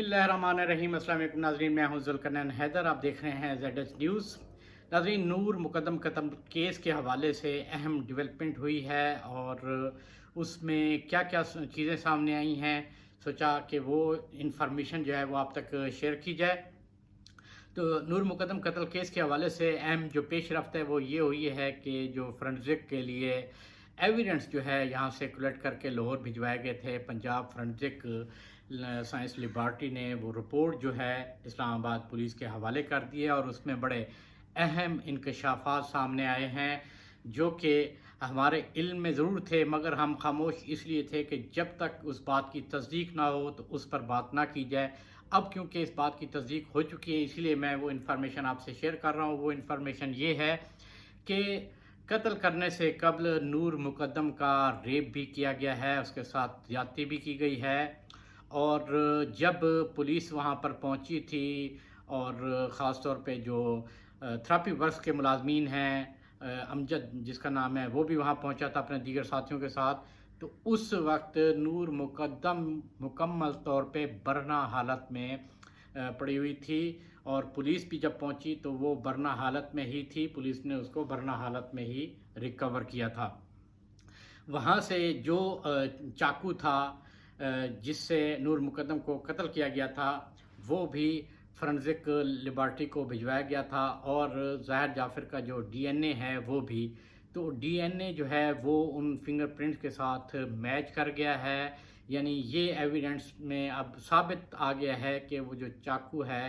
बिस्मिल्लाहिर्रहमानिर्रहीम। अस्सलाम वालेकुम नाज़रीन, मैं हूं ज़ुल्करनैन हैदर। आप देख रहे हैं ZH न्यूज़। नाज़रीन, नूर मुकद्दम कत्ल केस के हवाले से अहम डेवलपमेंट हुई है और उसमें क्या क्या चीज़ें सामने आई हैं, सोचा कि वो इंफॉर्मेशन जो है वो आप तक शेयर की जाए। तो नूर मुकद्दम कत्ल केस के हवाले से अहम जो पेश रफ्त है वो ये हुई है कि जो फोरेंसिक के लिए एविडेंस जो है यहाँ से कलेक्ट करके लाहौर भिजवाए गए थे। पंजाब फोरेंसिक साइंस लेबॉर्ट्री ने वो रिपोर्ट जो है इस्लामाबाद पुलिस के हवाले कर दी है और उसमें बड़े अहम इंकशाफात सामने आए हैं जो कि हमारे इल्म में ज़रूर थे, मगर हम खामोश इसलिए थे कि जब तक उस बात की तस्दीक ना हो तो उस पर बात ना की जाए। अब क्योंकि इस बात की तस्दीक हो चुकी है, इसलिए मैं वो इन्फॉर्मेशन आपसे शेयर कर रहा हूँ। वो इन्फॉर्मेशन ये है कि कत्ल करने से कबल नूर मुकद्दम का रेप भी किया गया है, उसके साथ ज़्यादती भी की गई है। और जब पुलिस वहाँ पर पहुँची थी और ख़ास तौर पे जो थेरेपी वर्क्स के मुलाजमीन हैं, अमजद जिसका नाम है, वो भी वहाँ पहुँचा था अपने दीगर साथियों के साथ। तो उस वक्त नूर मुकद्दम मुकम्मल तौर पे बरना हालत में पड़ी हुई थी और पुलिस भी जब पहुंची तो वो बरना हालत में ही थी। पुलिस ने उसको बरना हालत में ही रिकवर किया था। वहाँ से जो चाकू था जिससे नूर मुकद्दम को कत्ल किया गया था, वो भी फोरेंसिक लेबॉर्ट्री को भिजवाया गया था और ज़ाहिर जाफ़र का जो डीएनए है वो भी। तो डीएनए जो है वो उन फिंगरप्रिंट्स के साथ मैच कर गया है, यानी ये एविडेंस में अब साबित आ गया है कि वो जो चाकू है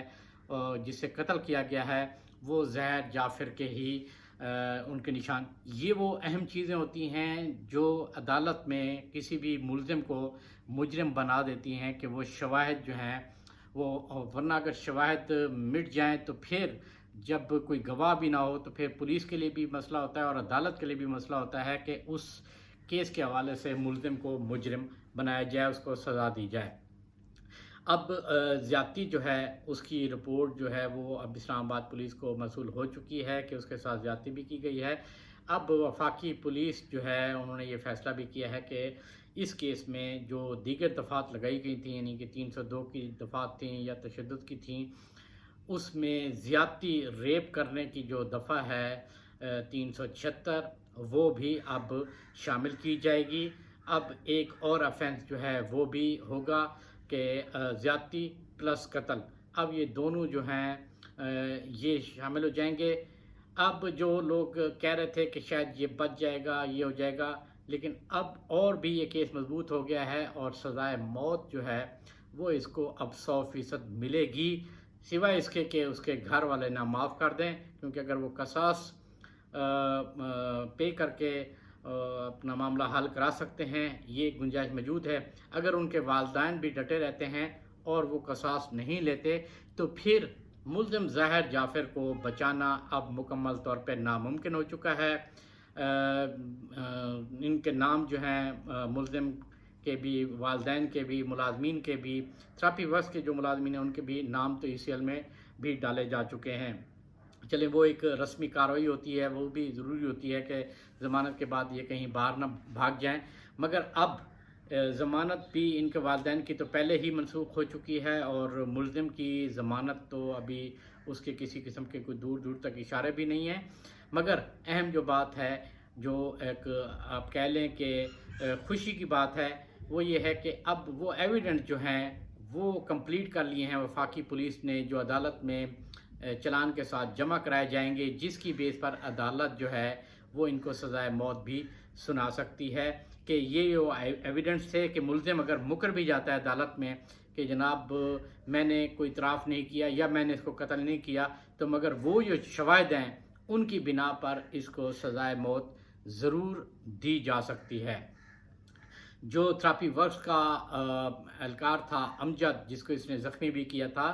जिससे कत्ल किया गया है वो ज़ाहिर जाफ़र के ही उनके निशान। ये वो अहम चीज़ें होती हैं जो अदालत में किसी भी मुलज़िम को मुजरिम बना देती हैं कि वो शवाहिद जो हैं वो, वरना अगर शवाहिद मिट जाएं तो फिर जब कोई गवाह भी ना हो तो फिर पुलिस के लिए भी मसला होता है और अदालत के लिए भी मसला होता है कि उस केस के हवाले से मुलज़िम को मुजरिम बनाया जाए, उसको सज़ा दी जाए। अब ज़्यादती जो है उसकी रिपोर्ट जो है वो अब इस्लामाबाद पुलिस को मसूल हो चुकी है कि उसके साथ ज़्यादती भी की गई है। अब वफाकी पुलिस जो है उन्होंने ये फ़ैसला भी किया है कि इस केस में जो दीगर दफ़ात लगाई गई थी, यानी कि 302 की दफ़ात थी या तशद्दुद की थी, उसमें ज़्यादती रेप करने की जो दफ़ा है 376 वो भी अब शामिल की जाएगी। अब एक और ऑफेंस जो है वो भी होगा कि ज़्यादती प्लस कत्ल। अब ये दोनों जो हैं ये शामिल हो जाएंगे। अब जो लोग कह रहे थे कि शायद ये बच जाएगा, ये हो जाएगा, लेकिन अब और भी ये केस मजबूत हो गया है और सज़ाए मौत जो है वो इसको अब 100% मिलेगी, सिवाय इसके कि उसके घर वाले ना माफ़ कर दें, क्योंकि अगर वो कसास पे करके अपना मामला हल करा सकते हैं, ये गुंजाइश मौजूद है। अगर उनके वालिदैन भी डटे रहते हैं और वो कसास नहीं लेते तो फिर मुल्ज़िम ज़ाहिर जाफ़र को बचाना अब मुकम्मल तौर पर नामुमकिन हो चुका है। इनके नाम जो हैं मुल्ज़िम के भी, वालिदैन के भी, मुलाजमीन के भी, थेरेपी वर्क्स के जो मुलाजमीन हैं उनके भी नाम तो ECL में भी डाले जा चुके हैं। चलें, वो एक रस्मी कार्रवाई होती है, वो भी ज़रूरी होती है कि ज़मानत के बाद ये कहीं बाहर ना भाग जाएं, मगर अब ज़मानत भी इनके वालिदैन की तो पहले ही मनसूख हो चुकी है और मुल्ज़िम की ज़मानत तो अभी उसके किसी किस्म के कोई दूर दूर तक इशारे भी नहीं हैं। मगर अहम जो बात है, जो एक आप कह लें कि खुशी की बात है, वो ये है कि अब वो एविडेंस जो हैं वो कंप्लीट कर लिए हैं वफाकी पुलिस ने, जो अदालत में चलान के साथ जमा कराए जाएंगे, जिसकी बेस पर अदालत जो है वो इनको सज़ाए मौत भी सुना सकती है। कि ये जो एविडेंस थे कि मुल्ज़िम अगर मुकर भी जाता है अदालत में कि जनाब मैंने कोई इतराफ़ नहीं किया या मैंने इसको कत्ल नहीं किया, तो मगर वो जो शवाहिद हैं उनकी बिना पर इसको सज़ाए मौत ज़रूर दी जा सकती है। जो थेरेपी वर्क्स का एहलकार था अमजद, जिसको इसने ज़ख्मी भी किया था,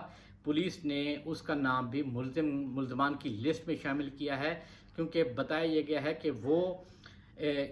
पुलिस ने उसका नाम भी मुल्ज़मान की लिस्ट में शामिल किया है, क्योंकि बताया यह गया है कि वो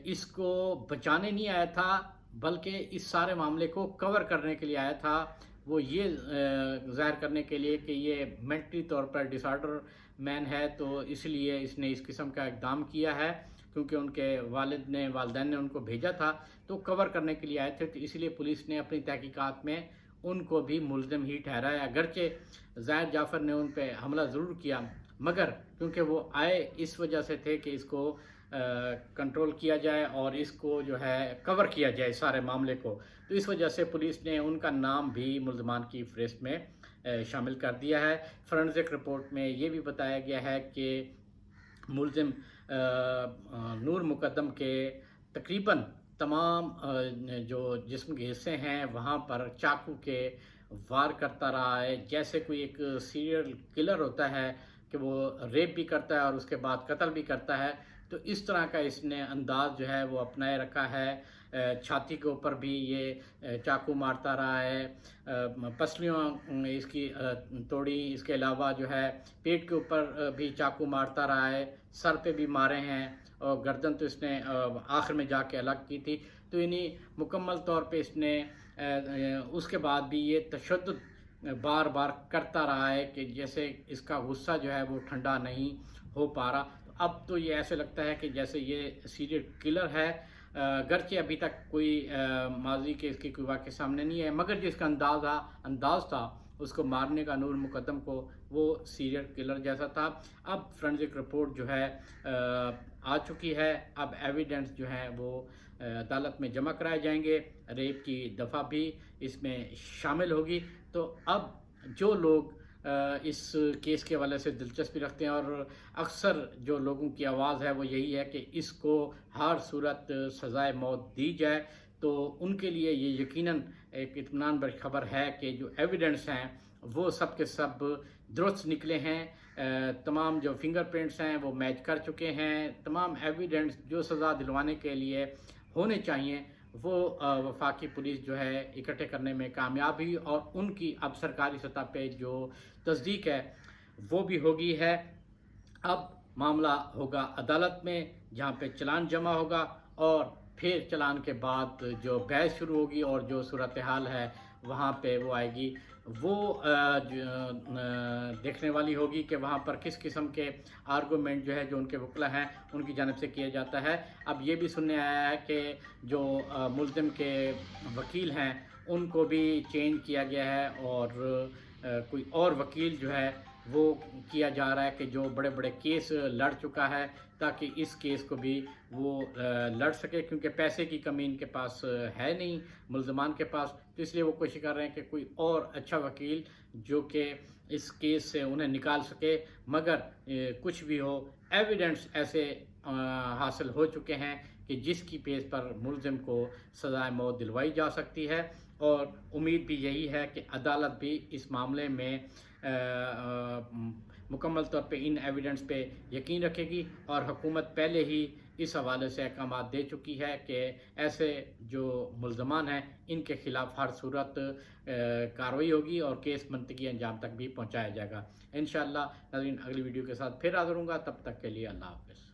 इसको बचाने नहीं आया था बल्कि इस सारे मामले को कवर करने के लिए आया था। वो ये ज़ाहिर करने के लिए कि ये मेंटली तौर पर डिसऑर्डर मैन है, तो इसलिए इसने इस किस्म का इक़दाम किया है, क्योंकि उनके वालिदैन ने उनको भेजा था तो कवर करने के लिए आए थे। तो इसलिए पुलिस ने अपनी तहकीकात में ان کو بھی ملزم ہی ٹھہرایا، اگرچہ زاہد جعفر نے ان پہ حملہ ضرور کیا، مگر کیونکہ وہ آئے اس وجہ سے تھے کہ اس کو کنٹرول کیا جائے اور اس کو جو ہے کور کیا جائے سارے معاملے کو، تو اس وجہ سے پولیس نے ان کا نام بھی ملزمان کی فہرست میں شامل کر دیا ہے۔ فورنزک رپورٹ میں یہ بھی بتایا گیا ہے کہ ملزم نور مقدم کے تقریباً تمام جو جسم کے حصے ہیں وہاں پر چاقو کے وار کرتا رہا ہے، جیسے کوئی ایک سیریل کلر ہوتا ہے کہ وہ ریپ بھی کرتا ہے اور اس کے بعد قتل بھی کرتا ہے، تو اس طرح کا اس نے انداز جو ہے وہ اپنائے رکھا ہے۔ چھاتی کے اوپر بھی یہ چاقو مارتا رہا ہے، پسلیوں اس کی توڑی، اس کے علاوہ جو ہے پیٹ کے اوپر بھی چاقو مارتا رہا ہے، سر پہ بھی مارے ہیں، اور گردن تو اس نے آخر میں جا کے الگ کی تھی، تو یعنی مکمل طور پہ اس نے اس کے بعد بھی یہ تشدد بار بار کرتا رہا ہے کہ جیسے اس کا غصہ جو ہے وہ ٹھنڈا نہیں ہو پا رہا۔ اب تو یہ ایسے لگتا ہے کہ جیسے یہ سیریل کلر ہے، گرچہ ابھی تک کوئی ماضی کے اس کی کوئی واقعہ سامنے نہیں ہے، مگر جس کا انداز تھا اس کو مارنے کا نور مقدم کو، وہ سیریل کلر جیسا تھا۔ اب فرنزک رپورٹ جو ہے آ چکی ہے، اب ایویڈنس جو ہے وہ عدالت میں جمع کرائے جائیں گے، ریپ کی دفعہ بھی اس میں شامل ہوگی۔ تو اب جو لوگ اس کیس کے حوالے سے دلچسپی رکھتے ہیں، اور اکثر جو لوگوں کی آواز ہے وہ یہی ہے کہ اس کو ہر صورت سزائے موت دی جائے، تو ان کے لیے یہ یقیناً ایک اطمینان بخش خبر ہے کہ جو ایویڈنس ہیں وہ سب کے سب درست نکلے ہیں، تمام جو فنگر پرنٹس ہیں وہ میچ کر چکے ہیں، تمام ایویڈنس جو سزا دلوانے کے لیے ہونے چاہیے وہ وفاقی پولیس جو ہے اکٹھے کرنے میں کامیاب ہوئی، اور ان کی اب سرکاری سطح پہ جو تصدیق ہے وہ بھی ہوگی ہے۔ اب معاملہ ہوگا عدالت میں، جہاں پہ چلان جمع ہوگا، اور پھر چلان کے بعد جو بحث شروع ہوگی اور جو صورتحال ہے وہاں پہ وہ آئے گی، وہ دیکھنے والی ہوگی کہ وہاں پر کس قسم کے آرگومنٹ جو ہے جو ان کے وکلا ہیں ان کی جانب سے کیا جاتا ہے۔ اب یہ بھی سننے آیا ہے کہ جو ملزم کے وکیل ہیں ان کو بھی چینج کیا گیا ہے، اور کوئی اور وکیل جو ہے وہ کیا جا رہا ہے کہ جو بڑے بڑے کیس لڑ چکا ہے، تاکہ اس کیس کو بھی وہ لڑ سکے، کیونکہ پیسے کی کمی ان کے پاس ہے نہیں ملزمان کے پاس، تو اس لیے وہ کوشش کر رہے ہیں کہ کوئی اور اچھا وکیل جو کہ اس کیس سے انہیں نکال سکے۔ مگر کچھ بھی ہو، ایویڈنس ایسے حاصل ہو چکے ہیں کہ جس کی بیس پر ملزم کو سزائے موت دلوائی جا سکتی ہے، اور امید بھی یہی ہے کہ عدالت بھی اس معاملے میں مکمل طور پہ ان ایویڈنس پہ یقین رکھے گی، اور حکومت پہلے ہی اس حوالے سے احکامات دے چکی ہے کہ ایسے جو ملزمان ہیں ان کے خلاف ہر صورت کارروائی ہوگی، اور کیس منطقی انجام تک بھی پہنچایا جائے گا۔ انشاءاللہ ناظرین اگلی ویڈیو کے ساتھ پھر حاضر ہوں گا، تب تک کے لیے اللہ حافظ۔